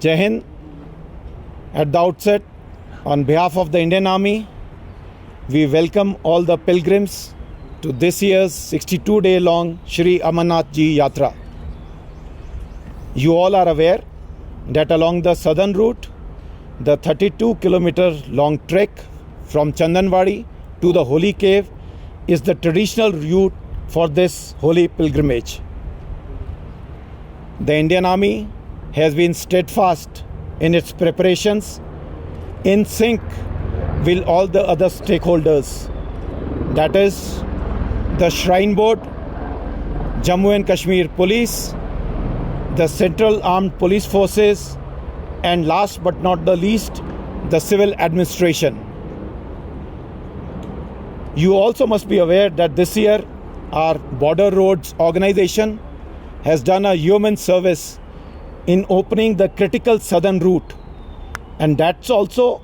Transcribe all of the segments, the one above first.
Jai Hind. At the outset, on behalf of the Indian Army, we welcome all the pilgrims to this year's 62-day-long Shri Amarnath Ji Yatra. You all are aware that along the southern route, the 32-kilometer-long trek from Chandanwadi to the Holy Cave is the traditional route for this holy pilgrimage. The Indian Army has been steadfast in its preparations, in sync with all the other stakeholders, that is, the Shrine Board, Jammu and Kashmir Police, the Central Armed Police Forces, and last but not the least, the civil administration. You also must be aware that this year our Border Roads organization has done a yeoman service in opening the critical southern route, and that's also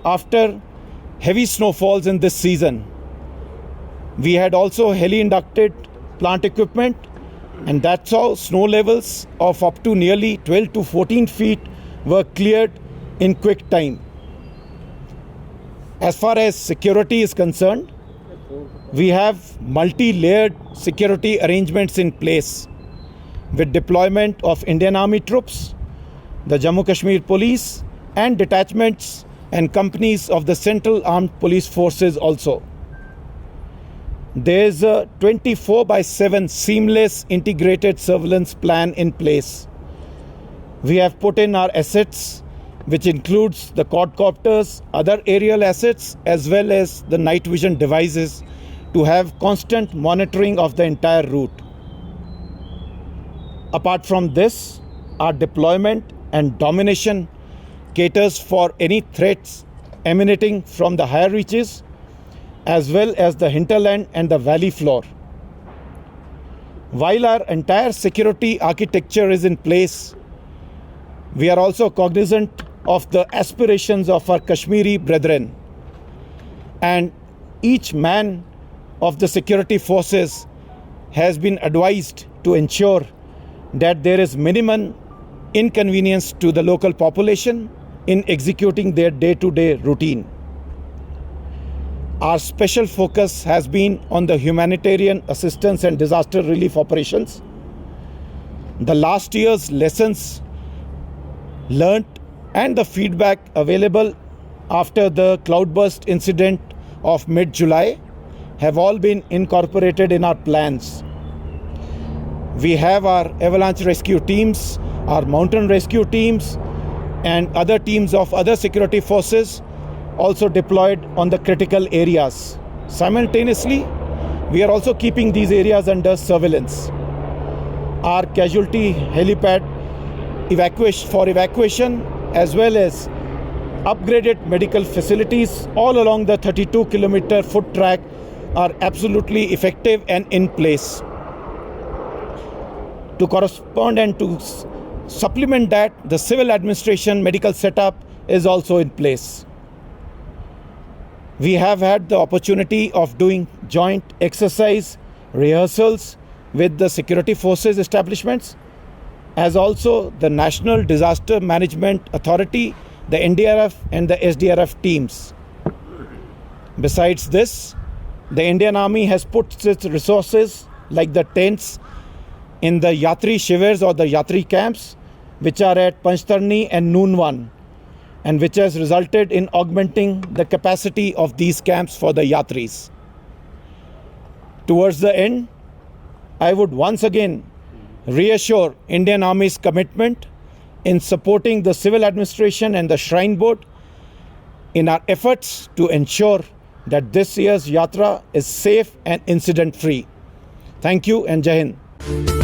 after heavy snowfalls in this season. We had also heli-inducted plant equipment, and that's how snow levels of up to nearly 12 to 14 feet were cleared in quick time. As far as security is concerned, we have multi-layered security arrangements in place with deployment of Indian Army troops, the Jammu Kashmir Police, and detachments and companies of the Central Armed Police Forces also. There is a 24/7 seamless integrated surveillance plan in place. We have put in our assets, which includes the quadcopters, other aerial assets, as well as the night vision devices to have constant monitoring of the entire route. Apart from this, our deployment and domination caters for any threats emanating from the higher reaches, as well as the hinterland and the valley floor. While our entire security architecture is in place, we are also cognizant of the aspirations of our Kashmiri brethren, and each man of the security forces has been advised to ensure that there is minimum inconvenience to the local population in executing their day-to-day routine. Our special focus has been on the humanitarian assistance and disaster relief operations. The last year's lessons learnt and the feedback available after the cloudburst incident of mid-July have all been incorporated in our plans. We have our avalanche rescue teams, our mountain rescue teams, and other teams of other security forces also deployed on the critical areas. Simultaneously, we are also keeping these areas under surveillance. Our casualty helipad evacuation, as well as upgraded medical facilities all along the 32-kilometer foot track are absolutely effective and in place. To correspond and to supplement that, the civil administration medical setup is also in place. We have had the opportunity of doing joint exercise rehearsals with the security forces establishments, as also the National Disaster Management Authority, the NDRF and the SDRF teams. Besides this, the Indian Army has put its resources like the tents in the Yatri shivers or the Yatri camps, which are at Panchtarni and Noonwan, and which has resulted in augmenting the capacity of these camps for the Yatris. Towards the end, I would once again reassure Indian Army's commitment in supporting the civil administration and the Shrine Board in our efforts to ensure that this year's Yatra is safe and incident-free. Thank you and Jai Hind.